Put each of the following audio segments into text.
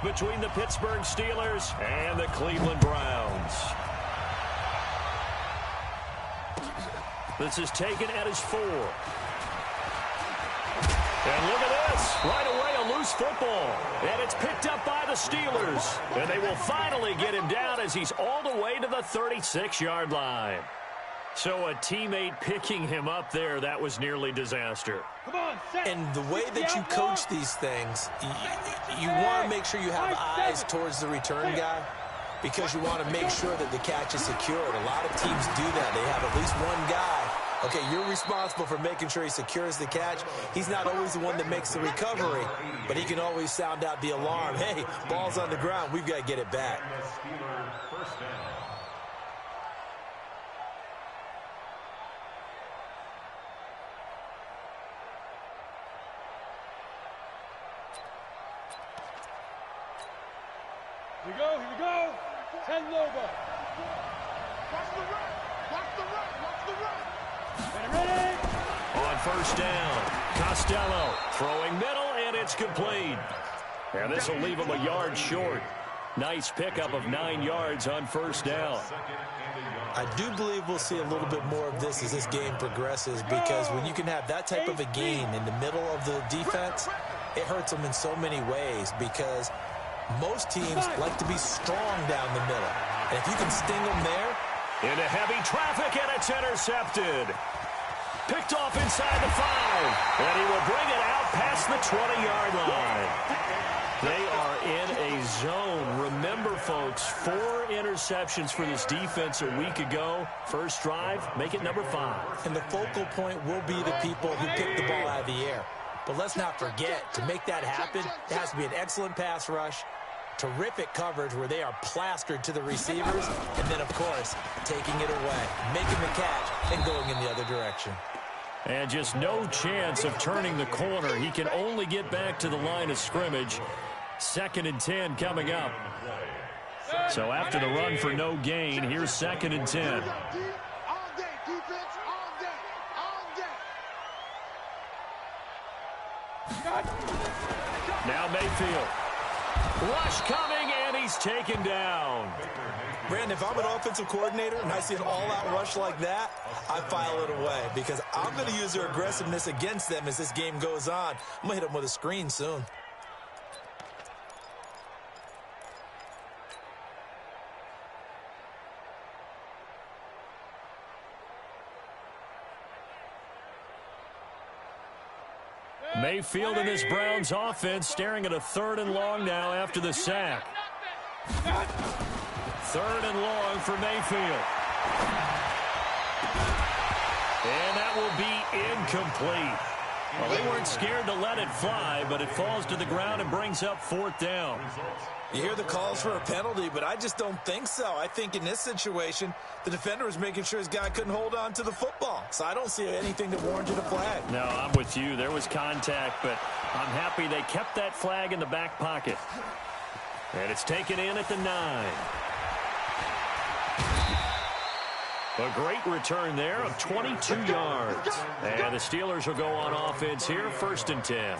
between the Pittsburgh Steelers and the Cleveland Browns. This is taken at his 4. And look at this. Right away, a loose football. And it's picked up by the Steelers. And they will finally get him down as he's all the way to the 36-yard line. So a teammate picking him up there, that was nearly disaster. And the way that you coach these things, you want to make sure you have eyes towards the return guy because you want to make sure that the catch is secured. A lot of teams do that. They have at least one guy. Okay, you're responsible for making sure he secures the catch. He's not always the one that makes the recovery, but he can always sound out the alarm. Hey, ball's on the ground. We've got to get it back. Here we go. 10 Loba. Watch the run. Watch the run. Watch the run. Ready. On first down, Costello throwing middle, and it's complete. And this will leave him a yard short. Nice pickup of 9 yards on first down. I do believe we'll see a little bit more of this as this game progresses because when you can have that type of a gain in the middle of the defense, it hurts them in so many ways because most teams like to be strong down the middle. And if you can sting them there. Into heavy traffic, and it's intercepted. Picked off inside the 5. And he will bring it out past the 20-yard line. They are in a zone. Remember, folks, 4 interceptions for this defense a week ago. First drive, make it number 5. And the focal point will be the people who pick the ball out of the air. But let's not forget, to make that happen, it has to be an excellent pass rush, terrific coverage where they are plastered to the receivers, and then, of course, taking it away, making the catch, and going in the other direction. And just no chance of turning the corner. He can only get back to the line of scrimmage. 2nd and 10 coming up. So after the run for no gain, here's 2nd and 10. Now Mayfield. Rush coming, and he's taken down. Brandon, if I'm an offensive coordinator and I see an all-out rush like that, I file it away because I'm going to use their aggressiveness against them as this game goes on. I'm going to hit them with a screen soon. Mayfield and this Browns offense staring at a 3rd and long now after the sack. 3rd and long for Mayfield. And that will be incomplete. Well, they weren't scared to let it fly, but it falls to the ground and brings up 4th down. You hear the calls for a penalty, but I just don't think so. I think in this situation, the defender was making sure his guy couldn't hold on to the football. So I don't see anything that warranted a flag. No, I'm with you. There was contact, but I'm happy they kept that flag in the back pocket. And it's taken in at the 9. A great return there of 22 yards. And the Steelers will go on offense here, 1st and 10.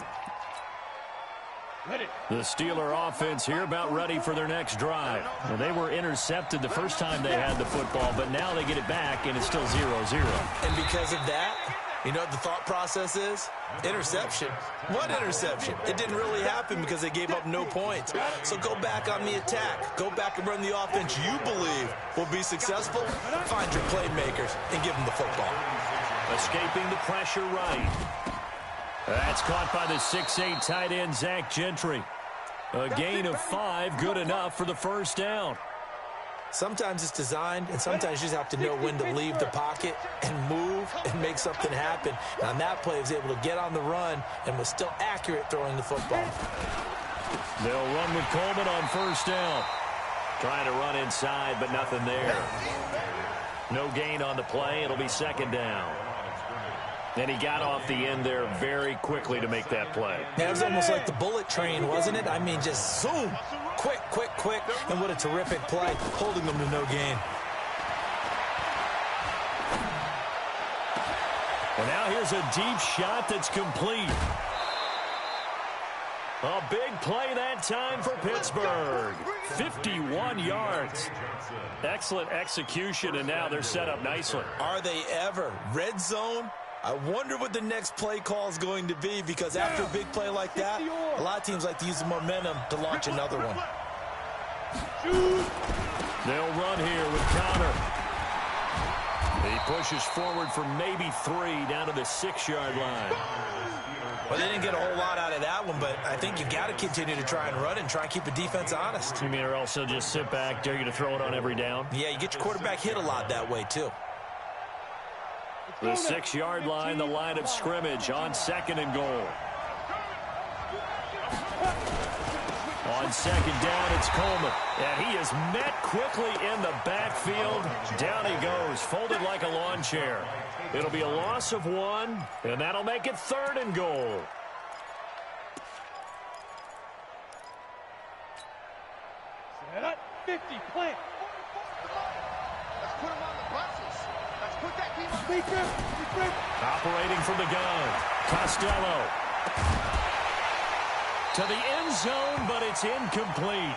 The Steeler offense here about ready for their next drive. Well, they were intercepted the first time they had the football, but now they get it back, and it's still 0-0. And because of that, you know what the thought process is? Interception. What interception? It didn't really happen because they gave up no points. So go back on the attack. Go back and run the offense you believe will be successful. Find your playmakers and give them the football. Escaping the pressure right. That's caught by the 6'8" tight end, Zach Gentry. A gain of 5, good enough for the first down. Sometimes it's designed, and sometimes you just have to know when to leave the pocket and move and make something happen. And on that play, he was able to get on the run and was still accurate throwing the football. They'll run with Coleman on first down. Trying to run inside, but nothing there. No gain on the play. It'll be 2nd down. And he got off the end there very quickly to make that play. Yeah, it was almost like the bullet train, wasn't it? I mean, just zoom. Quick, quick, quick. And what a terrific play, holding them to no gain. And now here's a deep shot that's complete. A big play that time for Pittsburgh. 51 yards. Excellent execution, and now they're set up nicely. Are they ever? Red zone? I wonder what the next play call is going to be, because after a big play like that, a lot of teams like to use the momentum to launch another one. They'll run here with Connor. He pushes forward for maybe 3 down to the 6-yard line. Well, they didn't get a whole lot out of that one, but I think you got to continue to try and run and try and keep the defense honest. You mean, or also just sit back, dare you to throw it on every down? Yeah, you get your quarterback hit a lot that way, too. The 6-yard line, the line of scrimmage on 2nd and goal. On 2nd down, it's Coleman. And he is met quickly in the backfield. Down he goes, folded like a lawn chair. It'll be a loss of 1, and that'll make it 3rd and goal. Set up, 50, plant. Let's put him on the buses. Let's put that team on. Operating from the gun, Costello. To the end zone, but it's incomplete.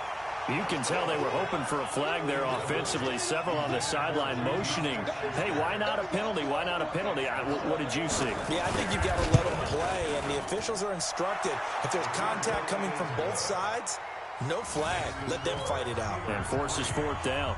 You can tell they were hoping for a flag there offensively. Several on the sideline motioning. Hey, why not a penalty? Why not a penalty? What did you see? Yeah, I think you've got to let them play, and the officials are instructed. If there's contact coming from both sides, no flag. Let them fight it out. And forces 4th down.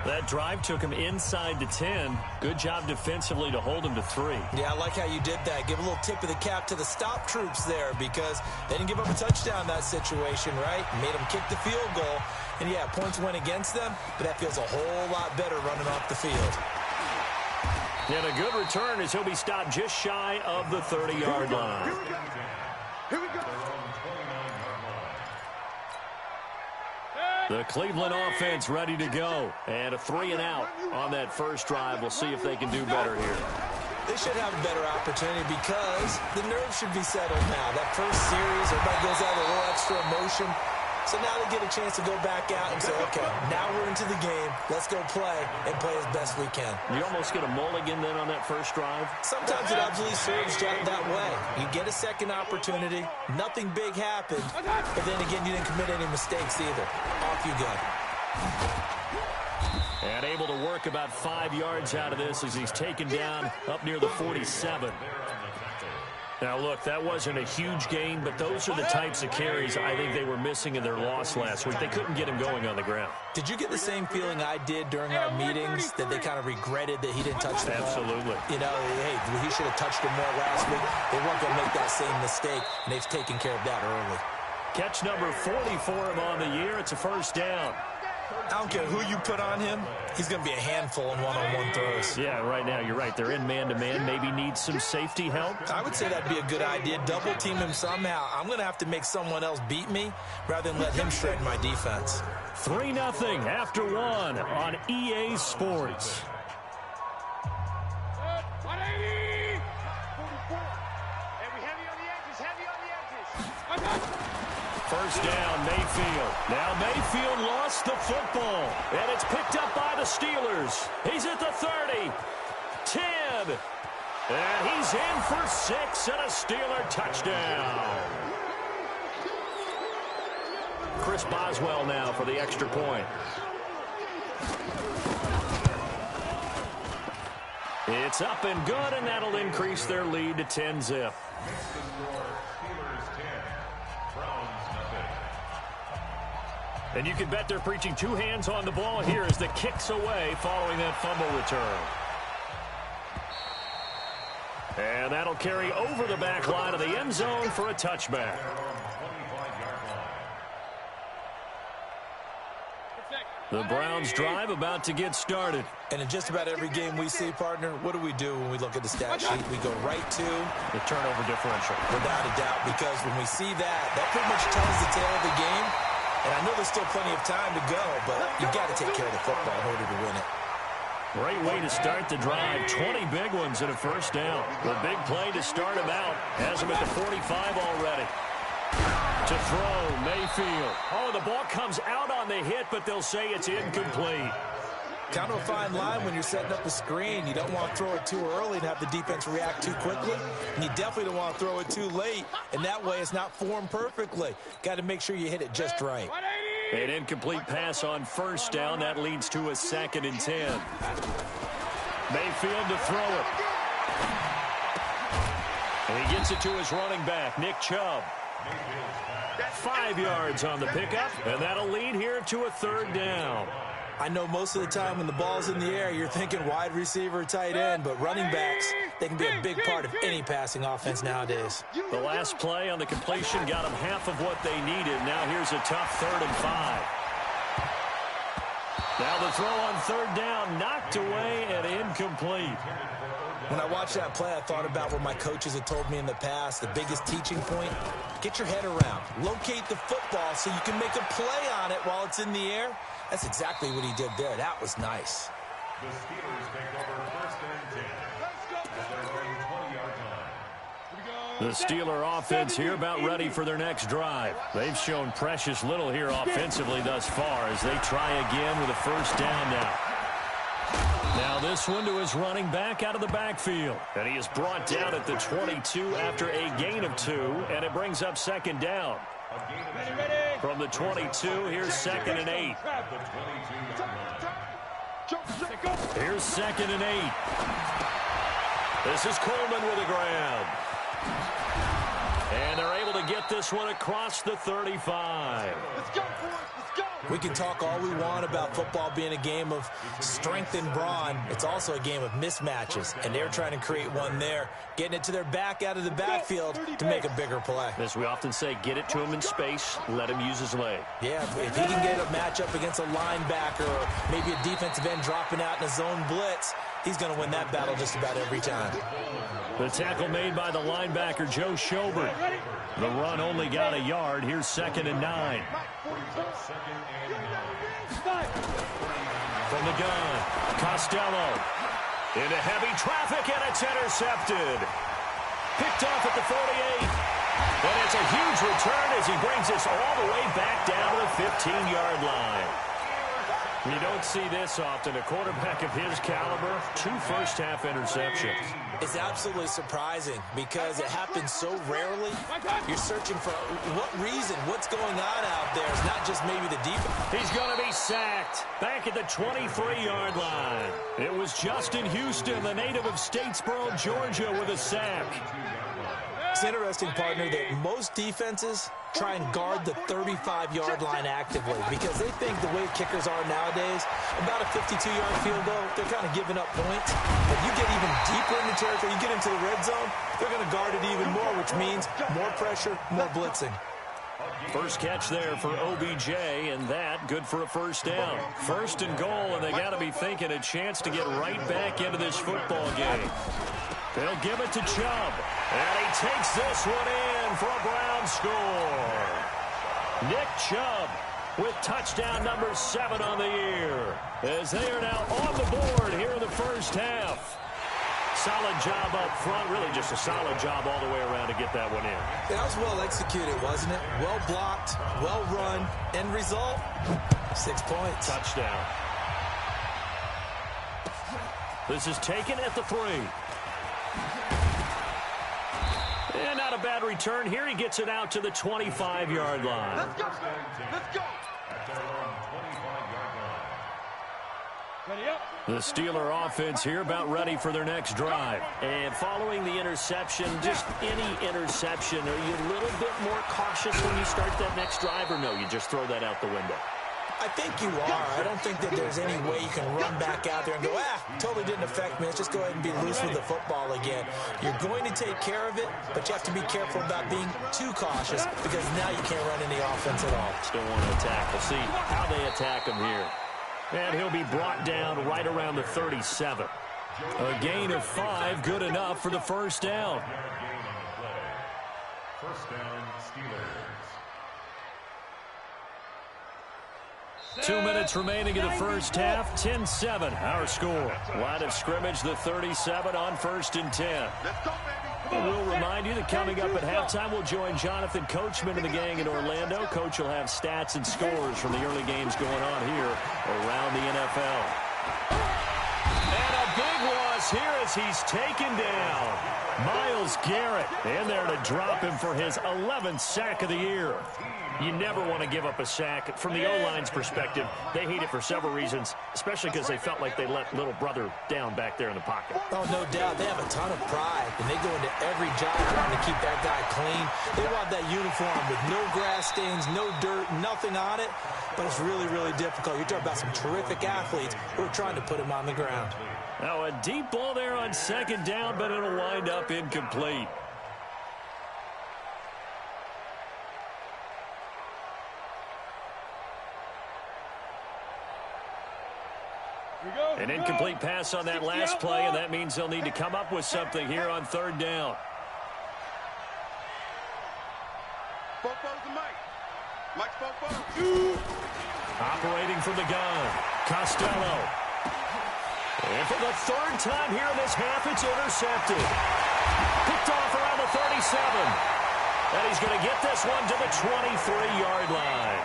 That drive took him inside the 10. Good job defensively to hold him to 3. Yeah, I like how you did that. Give a little tip of the cap to the stop troops there, because they didn't give up a touchdown in that situation, right? Made them kick the field goal. And, yeah, points went against them, but that feels a whole lot better running off the field. And a good return as he'll be stopped just shy of the 30-yard line. Here we go. The Cleveland offense ready to go. And a 3 and out on that first drive. We'll see if they can do better here. They should have a better opportunity because the nerves should be settled now. That first series, everybody goes out with a little extra emotion. So now they get a chance to go back out and say, okay, now we're into the game. Let's go play and play as best we can. You almost get a mulligan then on that first drive? Sometimes it absolutely serves that way. You get a second opportunity. Nothing big happened. But then again, you didn't commit any mistakes either. Off you go. And able to work about 5 yards out of this as he's taken down up near the 47. Now, look, that wasn't a huge gain, but those are the types of carries I think they were missing in their loss last week. They couldn't get him going on the ground. Did you get the same feeling I did during our meetings, that they kind of regretted that he didn't touch the ball? Absolutely. You know, hey, he should have touched it more last week. They weren't going to make that same mistake, and they've taken care of that early. Catch number 40 for him on the year. It's a first down. I don't care who you put on him. He's going to be a handful in one-on-one throws. Yeah, right now, you're right. They're in man-to-man. Maybe need some safety help. I would say that'd be a good idea. Double team him somehow. I'm going to have to make someone else beat me rather than let him shred my defense. 3-0 after 1 on EA Sports. 180! 44. And we heavy on the edges, First down, Mayfield. Now Mayfield lost the football, and it's picked up by the Steelers. He's at the 30, 10, and he's in for 6 and a Steeler touchdown. Chris Boswell now for the extra point. It's up and good, and that'll increase their lead to 10-zip. And you can bet they're preaching 2 hands on the ball here as the kick's away following that fumble return. And that'll carry over the back line of the end zone for a touchback. The Browns drive about to get started. And in just about every game we see, partner, what do we do when we look at the stat sheet? We go right to the turnover differential. Without a doubt, because when we see that pretty much tells the tale of the game. And I know there's still plenty of time to go, but you've got to take care of the football in order to win it. Great way to start the drive. 20 big ones and a first down. The big play to start him out. Has him at the 45 already. To throw, Mayfield. Oh, the ball comes out on the hit, but they'll say it's incomplete. Kind of a fine line when you're setting up a screen. You don't want to throw it too early and have the defense react too quickly. And you definitely don't want to throw it too late. And that way it's not formed perfectly. Got to make sure you hit it just right. An incomplete pass on first down. That leads to a 2nd and 10. Mayfield to throw it. And he gets it to his running back, Nick Chubb. 5 yards on the pickup, and that'll lead here to a 3rd down. I know most of the time when the ball's in the air, you're thinking wide receiver, tight end, but running backs, they can be a big part of any passing offense nowadays. The last play on the completion got them half of what they needed. Now here's a tough 3rd and 5. Now the throw on 3rd down, knocked away and incomplete. When I watched that play, I thought about what my coaches had told me in the past. The biggest teaching point, get your head around. Locate the football so you can make a play on it while it's in the air. That's exactly what he did there. That was nice. The Steelers take over 1st and 10. The Steeler offense here about ready for their next drive. They've shown precious little here offensively thus far as they try again with a 1st down now. Now this one to his running back out of the backfield. And he is brought down at the 22 after a gain of 2, and it brings up 2nd down. From the 22, here's 2nd and 8. Here's 2nd and 8. This is Coleman with a grab. And they're able to get this one across the 35. Let's go, boys. Let's go. We can talk all we want about football being a game of strength and brawn. It's also a game of mismatches, and they're trying to create one there, getting it to their back out of the backfield to make a bigger play. As we often say, get it to him in space, let him use his leg. Yeah, if he can get a matchup against a linebacker or maybe a defensive end dropping out in a zone blitz, he's going to win that battle just about every time. The tackle made by the linebacker, Joe Schobert. The run only got a yard. Here's 2nd and 9. From the gun, Costello. Into heavy traffic, and it's intercepted. Picked off at the 48. And it's a huge return as he brings us all the way back down to the 15-yard line. You don't see this often. A quarterback of his caliber, 2 first-half interceptions. It's absolutely surprising because it happens so rarely. You're searching for what reason, what's going on out there. It's not just maybe the defense. He's going to be sacked back at the 23-yard line. It was Justin Houston, the native of Statesboro, Georgia, with a sack. It's interesting, partner, that most defenses try and guard the 35-yard line actively because they think the way kickers are nowadays, about a 52-yard field goal, they're kind of giving up points. But you get even deeper in the territory, you get into the red zone, they're going to guard it even more, which means more pressure, more blitzing. First catch there for OBJ, and that good for a 1st down. 1st and goal, and they got to be thinking a chance to get right back into this football game. They'll give it to Chubb, and he takes this one in for a Brown score. Nick Chubb with touchdown number 7 on the year, as they are now on the board here in the 1st half. Solid job up front, really just a solid job all the way around to get that one in. That was well executed, wasn't it? Well blocked, well run, end result, 6 points. Touchdown. This is taken at the 3. And not a bad return here. He gets it out to the 25-yard line. Let's go. Let's go. The Steeler offense here about ready for their next drive. And following the interception, just any interception, are you a little bit more cautious when you start that next drive, or no, you just throw that out the window? I think you are. I don't think that there's any way you can run back out there and go, totally didn't affect me. Let's just go ahead and be loose with the football again. You're going to take care of it, but you have to be careful about being too cautious because now you can't run any offense at all. Still want to attack. We'll see how they attack him here. And he'll be brought down right around the 37. A gain of 5, good enough for the 1st down. 1st down, Steelers. 2 minutes remaining in the 1st half. 10-7, our score. Line of scrimmage, the 37 on 1st and 10. Let's go, baby. And we'll remind you that coming up at halftime, we'll join Jonathan Coachman and the gang in Orlando. Coach will have stats and scores from the early games going on here around the NFL. And a big loss here as he's taken down. Myles Garrett in there to drop him for his 11th sack of the year. You never want to give up a sack. From the O-line's perspective, they hate it for several reasons, especially because they felt like they let little brother down back there in the pocket. Oh, no doubt. They have a ton of pride, and they go into every job trying to keep that guy clean. They want that uniform with no grass stains, no dirt, nothing on it, but it's really, really difficult. You're talking about some terrific athletes who are trying to put him on the ground. Now, a deep ball there on second down, but it'll wind up incomplete. An incomplete pass on that last play, and that means they'll need to come up with something here on third down. Operating from the gun, Costello. And for the third time here in this half, it's intercepted. Picked off around the 37. And he's going to get this one to the 23-yard line.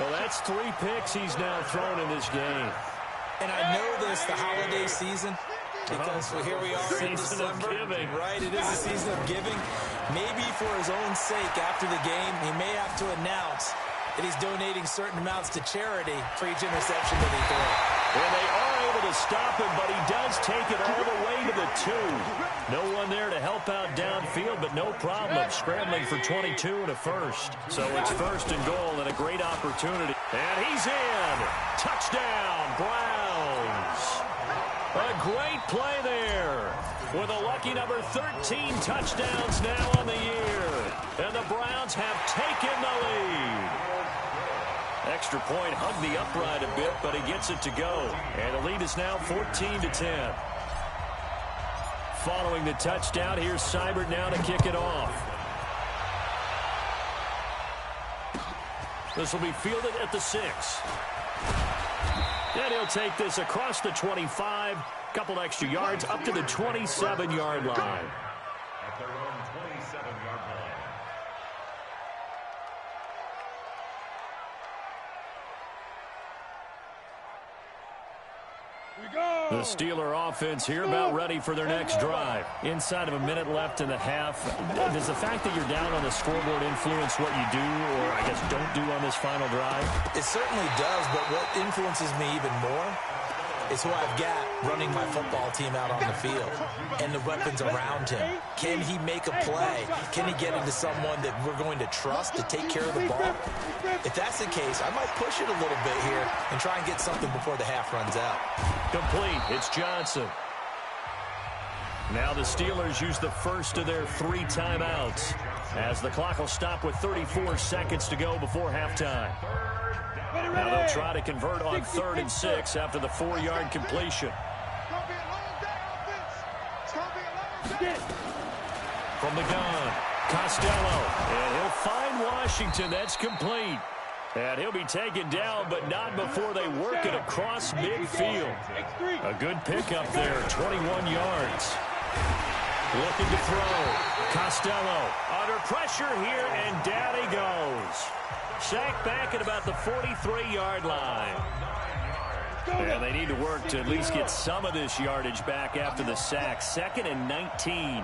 Well, that's 3 picks he's now thrown in this game. And I know this, the holiday season, because here we are in December, right? It is a season of giving. Maybe for his own sake, after the game, he may have to announce that he's donating certain amounts to charity for each interception that he throws. And they are able to stop him, but he does take it all the way to the 2. No one there to help out downfield, but no problem scrambling for 22 and a first. So it's first and goal and a great opportunity. And he's in. Touchdown, Browns. A great play there with a lucky number 13 touchdowns now on the year. And the Browns have taken the lead. Extra point hugged the upright a bit, but he gets it to go. And the lead is now 14-10. Following the touchdown, here's Seibert now to kick it off. This will be fielded at the 6. And he'll take this across the 25, couple extra yards up to the 27-yard line. At their own 27-yard line. The Steeler offense here about ready for their next drive. Inside of a minute left in the half. Does the fact that you're down on the scoreboard influence what you do, or I guess don't do on this final drive? It certainly does, but what influences me even more is who I've got running my football team out on the field and the weapons around him. Can he make a play? Can he get into someone that we're going to trust to take care of the ball? If that's the case, I might push it a little bit here and try and get something before the half runs out. Complete. It's Johnson. Now the Steelers use the first of their 3 timeouts as the clock will stop with 34 seconds to go before halftime. Now they'll try to convert on 3rd and 6 after the 4-yard completion. From the gun, Costello. And he'll find Washington. That's complete. And he'll be taken down, but not before they work it across midfield. A good pickup there, 21 yards. Looking to throw. Costello under pressure here, and down he goes. Sacked back at about the 43-yard line. And they need to work to at least get some of this yardage back after the sack. 2nd and 19.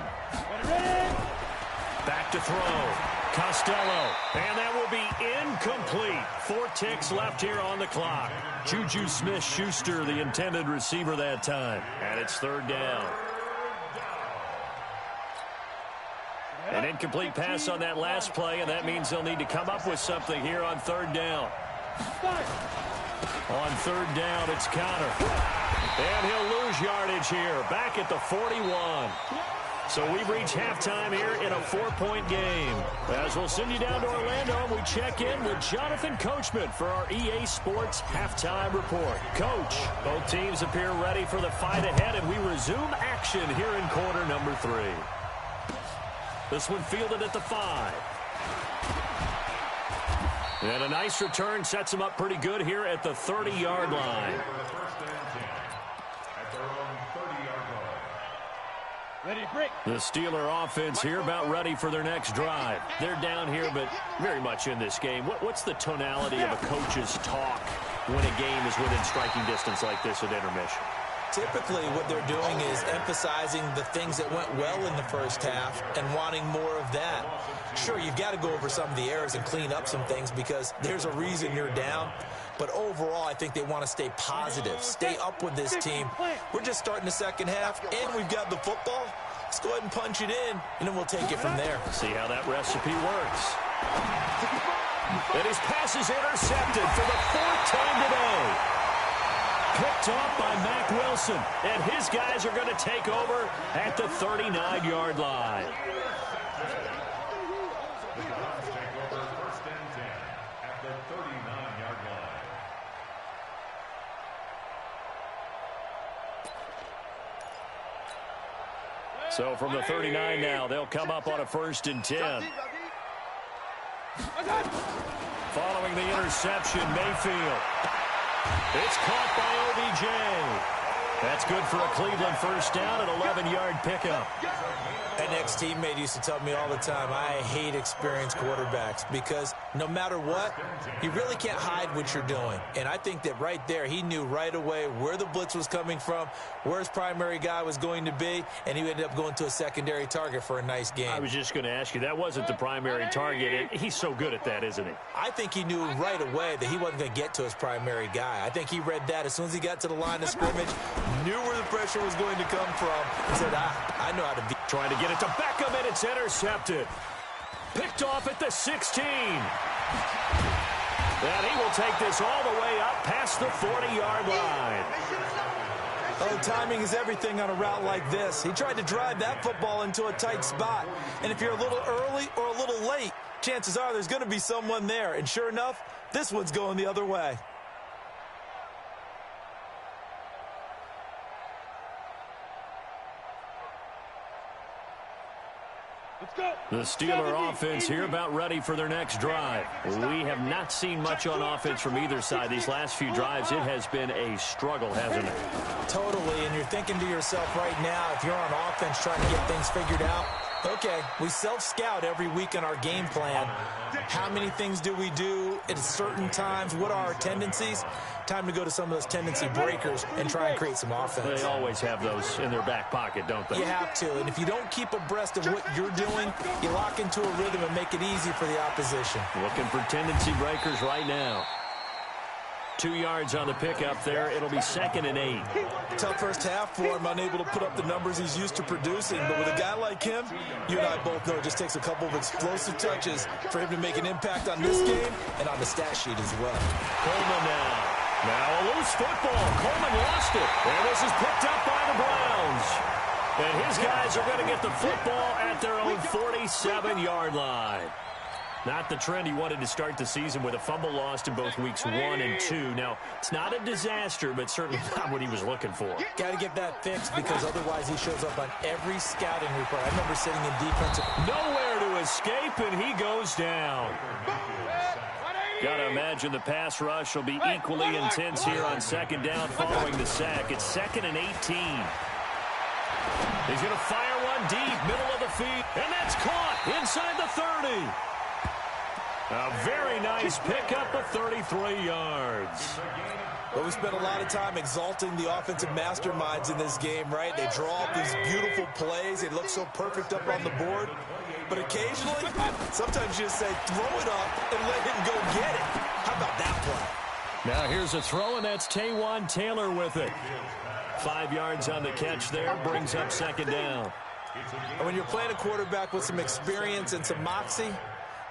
Back to throw. Costello. And that will be incomplete. 4 ticks left here on the clock. Juju Smith-Schuster, the intended receiver that time. And it's 3rd down. An incomplete pass on that last play, and that means they'll need to come up with something here on 3rd down. On 3rd down, it's Conner. And he'll lose yardage here, back at the 41. So we've reached halftime here in a 4-point game. As we'll send you down to Orlando, and we check in with Jonathan Coachman for our EA Sports Halftime Report. Coach, both teams appear ready for the fight ahead, and we resume action here in quarter number 3. This one fielded at the 5. And a nice return sets them up pretty good here at the 30-yard line. The Steeler offense here about ready for their next drive. They're down here, but very much in this game. What's the tonality of a coach's talk when a game is within striking distance like this at intermission. Typically, what they're doing is emphasizing the things that went well in the first half and wanting more of that. Sure, you've got to go over some of the errors and clean up some things because there's a reason you're down. But overall, I think they want to stay positive, stay up with this team. We're just starting the second half, and we've got the football. Let's go ahead and punch it in, and then we'll take it from there. See how that recipe works. And his pass is intercepted for the fourth time today. Picked off by Mack Wilson, and his guys are going to take over at the 39-yard line. The Browns take over 1st and 10 at the 39-yard line. So from the 39 now, they'll come up on a 1st and 10. Following the interception, Mayfield. It's caught by OBJ. That's good for a Cleveland 1st down, an 11-yard pickup. An ex-teammate used to tell me all the time, I hate experienced quarterbacks because no matter what, you really can't hide what you're doing. And I think that right there, he knew right away where the blitz was coming from, where his primary guy was going to be, and he ended up going to a secondary target for a nice game. I was just going to ask you, that wasn't the primary target. He's so good at that, isn't he? I think he knew right away that he wasn't going to get to his primary guy. I think he read that as soon as he got to the line of scrimmage, knew where the pressure was going to come from, and said, I know how to be. Trying to get it to Beckham, and it's intercepted. Picked off at the 16. And he will take this all the way up past the 40-yard line. Oh, timing is everything on a route like this. He tried to drive that football into a tight spot. And if you're a little early or a little late, chances are there's going to be someone there. And sure enough, this one's going the other way. The Steeler offense here about ready for their next drive. We have not seen much on offense from either side. These last few drives, it has been a struggle, hasn't it? Totally, and you're thinking to yourself right now, if you're on offense trying to get things figured out, okay, we self-scout every week in our game plan. How many things do we do at certain times? What are our tendencies? Time to go to some of those tendency breakers and try and create some offense. They always have those in their back pocket, don't they? You have to, and if you don't keep abreast of what you're doing, you lock into a rhythm and make it easy for the opposition. Looking for tendency breakers right now. 2 yards on the pickup there. It'll be 2nd and 8. Tough first half for him, unable to put up the numbers he's used to producing. But with a guy like him, you and I both know it just takes a couple of explosive touches for him to make an impact on this game and on the stat sheet as well. Coleman now. Now a loose football. Coleman lost it. And this is picked up by the Browns. And his guys are going to get the football at their own 47-yard line. Not the trend he wanted to start the season with a fumble lost in both weeks 1 and 2. Now, it's not a disaster, but certainly not what he was looking for. Got to get that fixed because otherwise he shows up on every scouting report. I remember sitting in defensive. Nowhere to escape, and he goes down. Got to imagine the pass rush will be equally intense here on 2nd down following the sack. It's 2nd and 18. He's going to fire one deep, middle of the field, and that's caught inside the 30. A very nice pickup of 33 yards. But we spent a lot of time exalting the offensive masterminds in this game, right? They draw up these beautiful plays. They look so perfect up on the board. But occasionally, sometimes you just say, throw it up and let him go get it. How about that play? Now here's a throw, and that's Taywan Taylor with it. 5 yards on the catch there, brings up 2nd down. And when you're playing a quarterback with some experience and some moxie,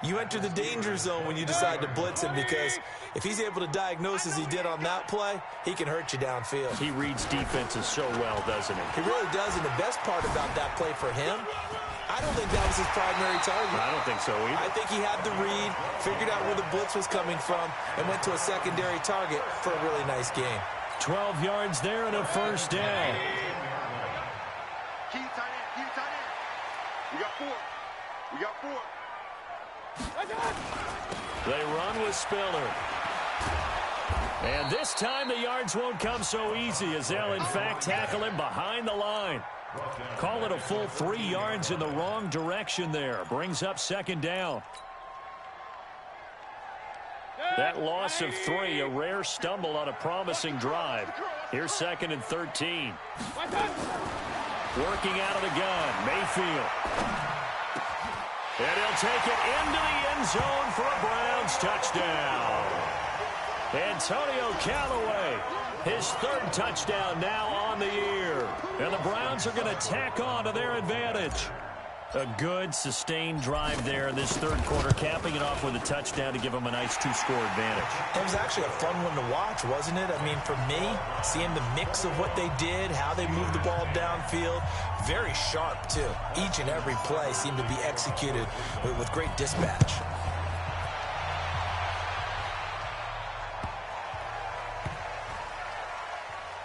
you enter the danger zone when you decide to blitz him because if he's able to diagnose as he did on that play, he can hurt you downfield. He reads defenses so well, doesn't he? He really does, and the best part about that play for him, I don't think that was his primary target. I don't think so either. I think he had the read, figured out where the blitz was coming from, and went to a secondary target for a really nice game. 12 yards there and a 1st down. Keep tight end, keep tight end. We got 4. We got 4. They run with Spiller. And this time the yards won't come so easy as they'll in fact tackle him behind the line. Call it a full 3 yards in the wrong direction there. Brings up 2nd down. That loss of 3, a rare stumble on a promising drive. Here's 2nd and 13. Working out of the gun, Mayfield. And he'll take it into the end zone for a Browns touchdown. Antonio Callaway, his 3rd touchdown now on the year. And the Browns are going to tack on to their advantage. A good, sustained drive there in this 3rd quarter, capping it off with a touchdown to give them a nice 2-score advantage. It was actually a fun one to watch, wasn't it? I mean, for me, seeing the mix of what they did, how they moved the ball downfield, very sharp, too. Each and every play seemed to be executed with great dispatch.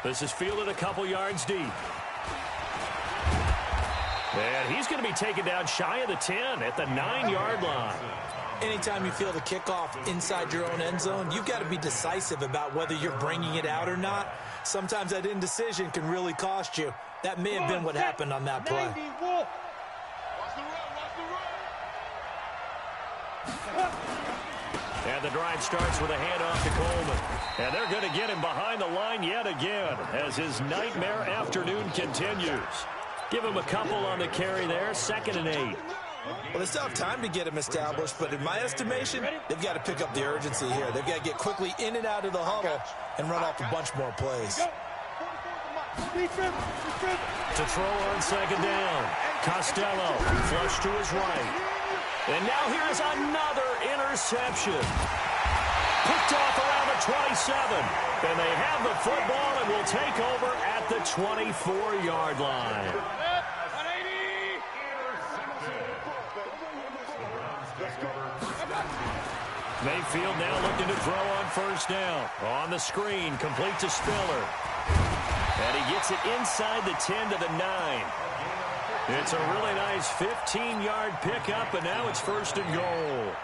This is fielded a couple yards deep. And he's going to be taken down shy of the 10 at the 9-yard line. Anytime you feel the kickoff inside your own end zone, you've got to be decisive about whether you're bringing it out or not. Sometimes that indecision can really cost you. That may have been what happened on that play. And the drive starts with a handoff to Coleman. And they're going to get him behind the line yet again as his nightmare afternoon continues. Give him a couple on the carry there, 2nd and 8. Well, they still have time to get him established, but in my estimation, they've got to pick up the urgency here. They've got to get quickly in and out of the huddle and run off a bunch more plays. To throw on 2nd down. Costello, flush to his right. And now here is another interception. Picked off around the 27. And they have the football and will take over at the 24-yard line. Mayfield now looking to throw on 1st down. On the screen, complete to Spiller. And he gets it inside the 10 to the 9. It's a really nice 15-yard pickup, and now it's 1st and goal.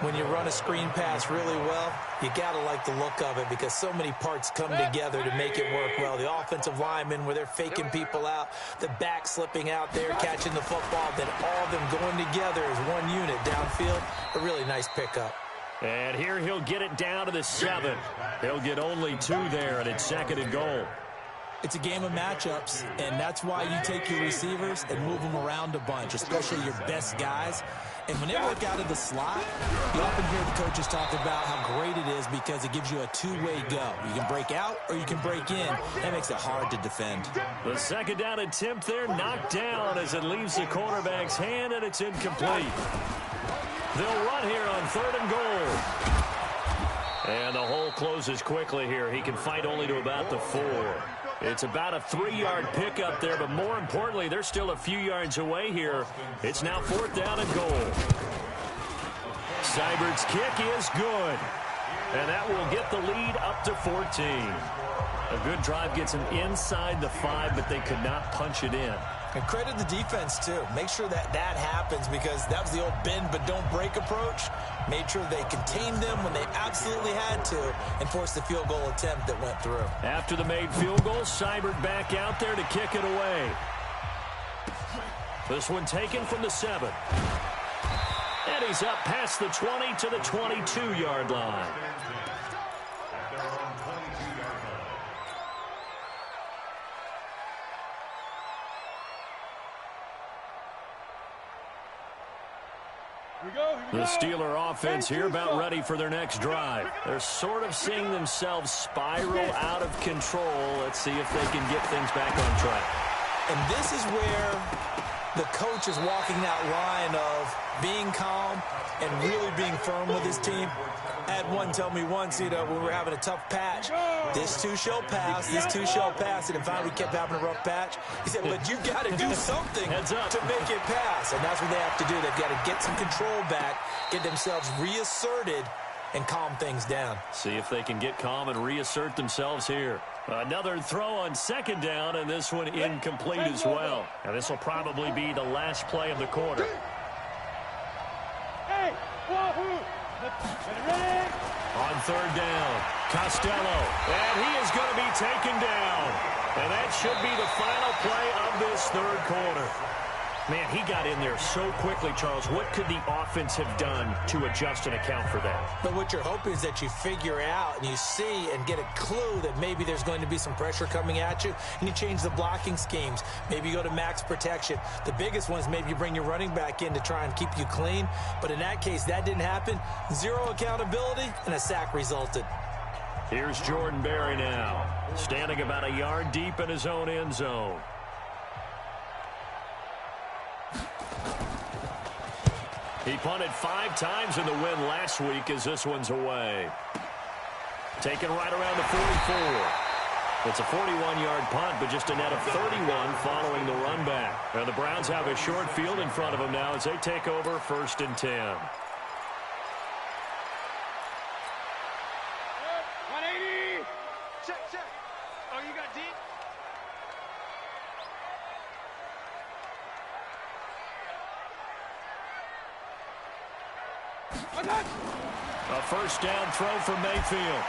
When you run a screen pass really well, you got to like the look of it because so many parts come together to make it work well. The offensive linemen, where they're faking people out, the back slipping out there, catching the football, then all of them going together as one unit downfield. A really nice pickup. And here he'll get it down to the 7. He'll get only 2 there, and it's 2nd and goal. It's a game of matchups, and that's why you take your receivers and move them around a bunch, especially your best guys. And when they work out of the slot, you often hear the coaches talk about how great it is because it gives you a 2-way go. You can break out or you can break in. That makes it hard to defend. The 2nd down attempt there knocked down as it leaves the quarterback's hand, and it's incomplete. They'll run here on 3rd and goal. And the hole closes quickly here. He can fight only to about the 4. It's about a 3-yard pickup there, but more importantly, they're still a few yards away here. It's now 4th down and goal. Seibert's kick is good, and that will get the lead up to 14. A good drive gets them inside the 5, but they could not punch it in. And credit the defense, too. Make sure that happens because that was the old bend but don't break approach. Made sure they contained them when they absolutely had to and forced the field goal attempt that went through. After the made field goal, Seibert back out there to kick it away. This one taken from the 7. And he's up past the 20 to the 22-yard line. The Steeler offense here about ready for their next drive. They're sort of seeing themselves spiral out of control. Let's see if they can get things back on track. And this is where the coach is walking that line of being calm and really being firm with his team. I had one tell me once, when we were having a tough patch, this too shall pass, this too shall pass, and finally we kept having a rough patch. He said, but you got to do something to make it pass, and that's what they have to do. They've got to get some control back, get themselves reasserted, and calm things down. See if they can get calm and reassert themselves here. Another throw on 2nd down, and this one incomplete as well. And this will probably be the last play of the quarter. Hey, on 3rd down, Costello, and he is going to be taken down. And that should be the final play of this 3rd quarter. Man, he got in there so quickly, Charles. What could the offense have done to adjust and account for that? But what you're hoping is that you figure out and you see and get a clue that maybe there's going to be some pressure coming at you, and you change the blocking schemes. Maybe you go to max protection. The biggest one is maybe you bring your running back in to try and keep you clean. But in that case, that didn't happen. Zero accountability, and a sack resulted. Here's Jordan Berry now, standing about a yard deep in his own end zone. He punted 5 times in the win last week as this one's away. Taken right around the 44. It's a 41-yard punt, but just a net of 31 following the run back. And the Browns have a short field in front of them now as they take over 1st and 10. 180. Check. Oh, you got deep? A first down throw for Mayfield.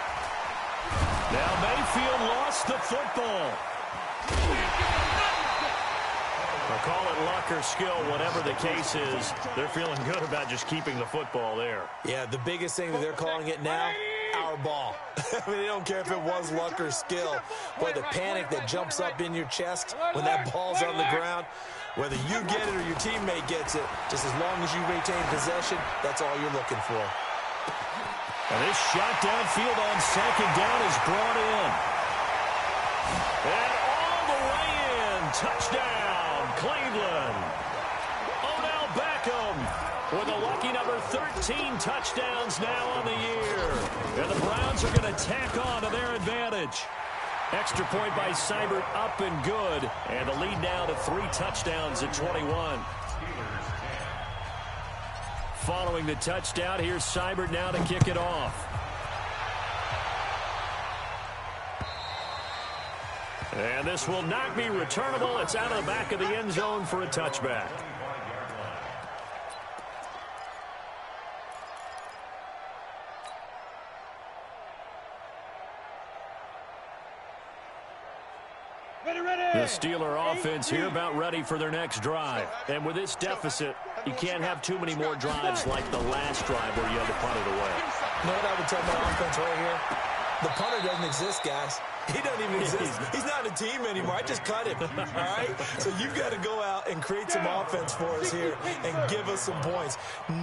Now Mayfield lost the football. I'll call it luck or skill, whatever the case is. They're feeling good about just keeping the football there. Yeah, the biggest thing that they're calling it now, our ball. I mean, they don't care if it was luck or skill. Boy, the panic that jumps up in your chest when that ball's on the ground, whether you get it or your teammate gets it, just as long as you retain possession, that's all you're looking for. And this shot downfield on 2nd down is brought in. And all the way in. Touchdown, Cleveland. Odell Beckham with a lucky number 13 touchdowns now on the year. And the Browns are going to tack on to their advantage. Extra point by Seibert up and good. And the lead now to 3 touchdowns at 21. Following the touchdown, here's Seibert now to kick it off. And this will not be returnable. It's out of the back of the end zone for a touchback. The Steeler offense here about ready for their next drive. And with this deficit, you can't have too many more drives like the last drive where you had to punt it away. You know what I would tell my offense right here? The punter doesn't exist, guys. He doesn't even exist. He's not a team anymore. I just cut him, all right? So you've got to go out and create some offense for us here and give us some points.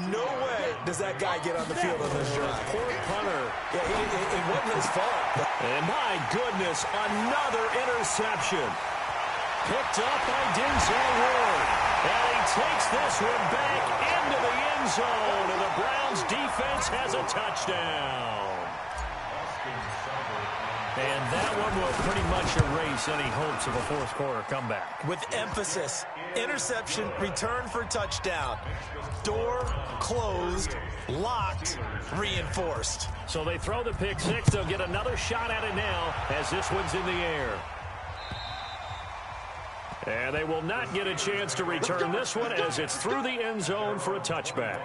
No way does that guy get on the field on this drive. Poor punter. Yeah, it wasn't his fault. And my goodness, another interception. Picked up by Denzel Ward. And he takes this one back into the end zone. And the Browns defense has a touchdown. And that one will pretty much erase any hopes of a fourth-quarter comeback. With emphasis, interception, return for touchdown. Door closed, locked, reinforced. So they throw the pick six. They'll get another shot at it now as this one's in the air. And they will not get a chance to return this one as it's through the end zone for a touchback.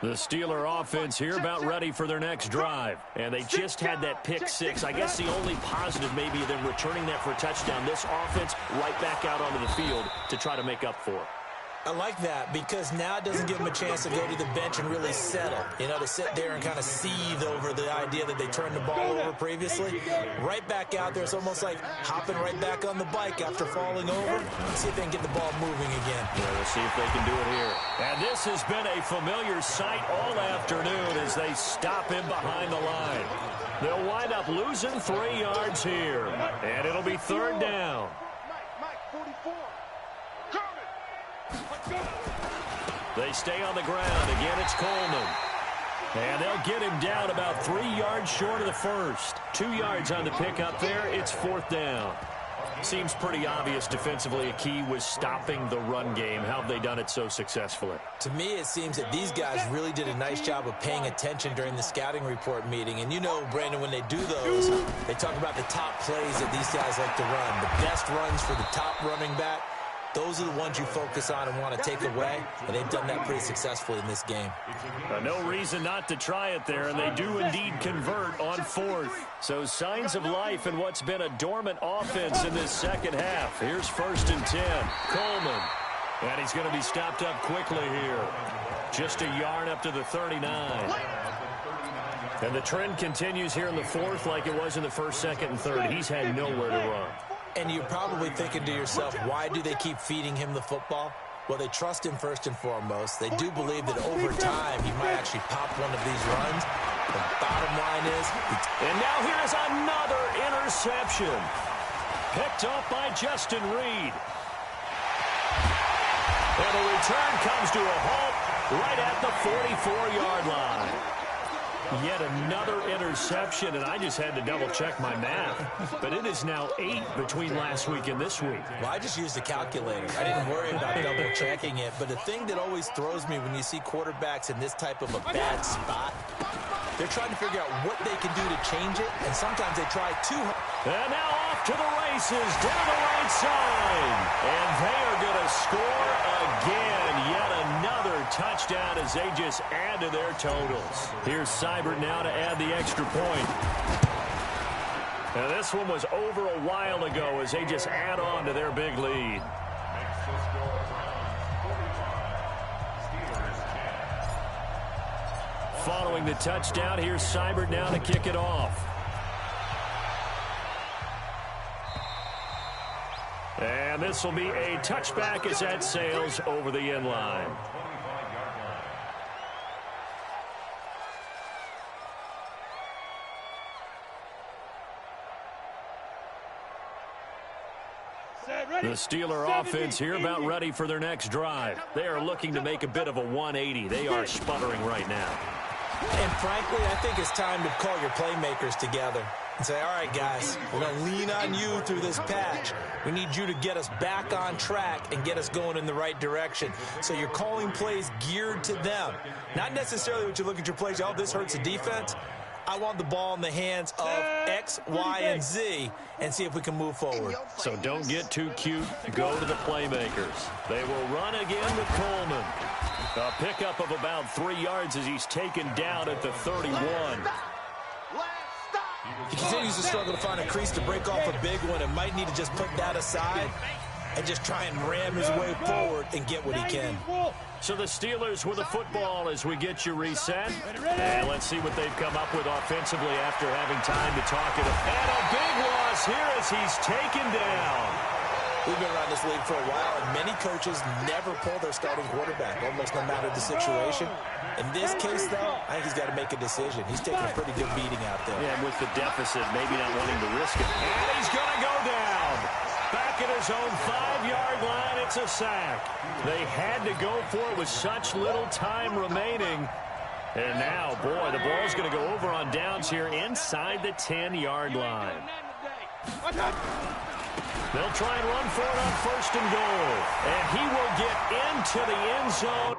The Steeler offense here about ready for their next drive. And they just had that pick six. I guess the only positive maybe them returning that for a touchdown. This offense right back out onto the field to try to make up for it. I like that because now it doesn't give them a chance to go to the bench and really settle. You know, to sit there and kind of seethe over the idea that they turned the ball over previously. Right back out there. It's almost like hopping right back on the bike after falling over. Let's see if they can get the ball moving again. Yeah, let's see if they can do it here. And this has been a familiar sight all afternoon as they stop him behind the line. They'll wind up losing 3 yards here. And it'll be third down. Mike, 44. They stay on the ground. Again, it's Coleman. And they'll get him down about 3 yards short of the first. 2 yards on the pickup there. It's fourth down. Seems pretty obvious defensively a key was stopping the run game. How have they done it so successfully? To me, it seems that these guys really did a nice job of paying attention during the scouting report meeting. And you know, Brandon, when they do those, they talk about the top plays that these guys like to run. The best runs for the top running back. those are the ones you focus on and want to take away, and they've done that pretty successfully in this game. No reason not to try it there, and they do indeed convert on fourth. So signs of life in what's been a dormant offense in this second half. Here's 1st and 10. Coleman. And he's going to be stopped up quickly here. Just a yard up to the 39. And the trend continues here in the fourth like it was in the first, second, and third. He's had nowhere to run. And you're probably thinking to yourself, why do they keep feeding him the football? Well, they trust him first and foremost. They do believe that over time he might actually pop one of these runs. The bottom line is... And now here's another interception. Picked up by Justin Reed. And the return comes to a halt right at the 44-yard line. Yet another interception, and I just had to double-check my math. But it is now 8 between last week and this week. Well, I just used a calculator. I didn't worry about double-checking it. But the thing that always throws me when you see quarterbacks in this type of a bad spot, they're trying to figure out what they can do to change it, and sometimes they try too hard. And now off to the races down the right side. And they are going to score again. Yet another touchdown as they just add to their totals. Here's Seibert now to add the extra point. Now this one was over a while ago as they just add on to their big lead. Following the touchdown, here's Seibert now to kick it off. And this will be a touchback as that sails over the end line. The Steeler offense here about ready for their next drive. They are looking to make a bit of a 180. They are sputtering right now. And frankly, I think it's time to call your playmakers together and say, all right, guys, we're going to lean on you through this patch. We need you to get us back on track and get us going in the right direction. So you're calling plays geared to them. Not necessarily what you look at your plays, oh, this hurts the defense. I want the ball in the hands of X, Y, and Z and see if we can move forward. So don't get too cute. Go to the playmakers. They will run again with Coleman. A pickup of about 3 yards as he's taken down at the 31. He continues to struggle to find a crease to break off a big one and might need to just put that aside and just try and ram his way forward and get what he can. So the Steelers with the football as we get you reset. And let's see what they've come up with offensively after having time to talk it up. And a big loss here as he's taken down. We've been around this league for a while, and many coaches never pull their starting quarterback, almost no matter the situation. In this case, though, I think he's got to make a decision. He's taking a pretty good beating out there. Yeah, with the deficit, maybe not wanting to risk it. And he's going to go down. Back at his own 5-yard line, it's a sack. They had to go for it with such little time remaining. And now, boy, the ball's going to go over on downs here inside the 10-yard line. They'll try and run for it on 1st and goal. And he will get into the end zone.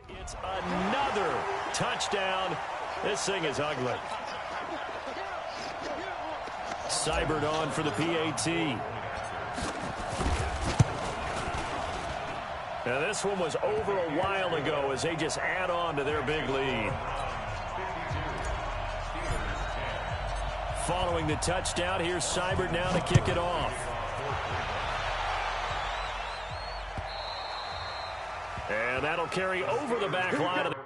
It's another touchdown. This thing is ugly. Seibert on for the PAT. Now this one was over a while ago as they just add on to their big lead. Following the touchdown, here's Seibert now to kick it off. And that'll carry over the back line of the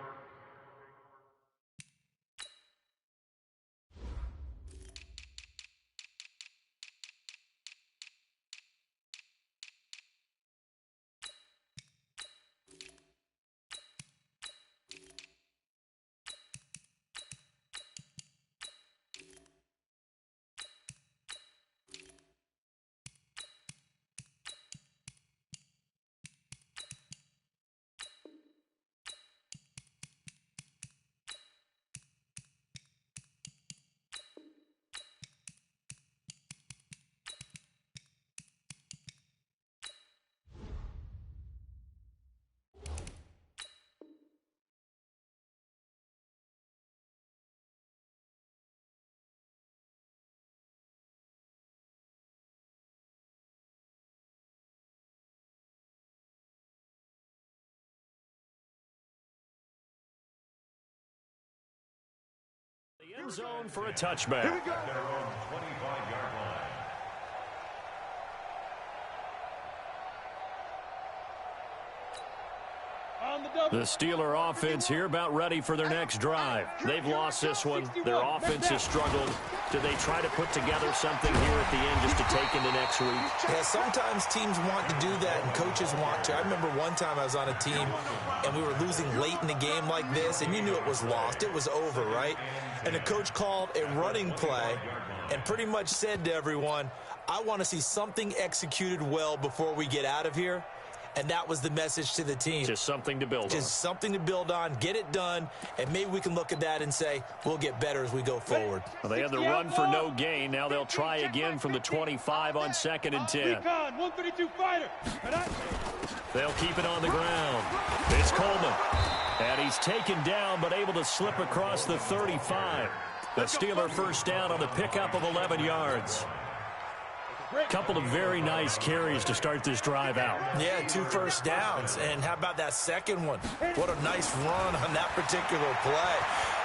End zone for a touchback. At their own 25-yard line. The Steeler offense here about ready for their next drive. They've lost this one. Their offense has struggled. Do they try to put together something here at the end just to take into next week? Yeah, sometimes teams want to do that and coaches want to. I remember one time I was on a team and we were losing late in the game like this, and you knew it was lost. It was over, right? And the coach called a running play and pretty much said to everyone, I want to see something executed well before we get out of here. And that was the message to the team. Just something to build on. Just something to build on, get it done, and maybe we can look at that and say, we'll get better as we go forward. Well, they had the run for no gain. Now they'll try again from the 25 on 2nd and 10. 132 fighter. They'll keep it on the ground. It's Coleman. And he's taken down, but able to slip across the 35. The Steeler first down on the pickup of 11 yards. Couple of very nice carries to start this drive out. Yeah, 2 first downs. And how about that second one? What a nice run on that particular play.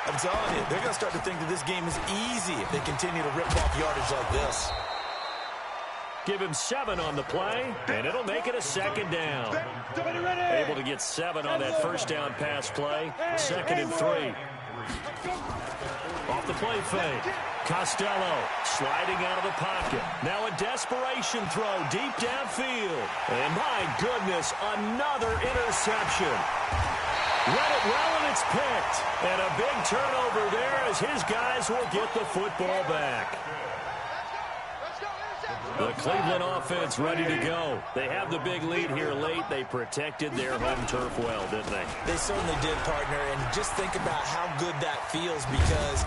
I'm telling you, they're going to start to think that this game is easy if they continue to rip off yardage like this. Give him 7 on the play, and it'll make it a 2nd down. Able to get 7 on that first down pass play. 2nd and 3. Off the play fake. Costello sliding out of the pocket. Now a desperation throw deep downfield. And my goodness, another interception. Read it well, and it's picked. And a big turnover there as his guys will get the football back. The Cleveland offense ready to go. They have the big lead here late. They protected their home turf well, didn't they? They certainly did, partner. And just think about how good that feels, because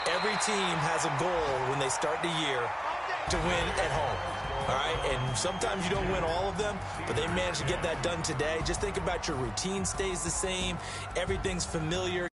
every team has a goal when they start the year to win at home. All right, and sometimes you don't win all of them, but they managed to get that done today. Just think about your routine stays the same. Everything's familiar.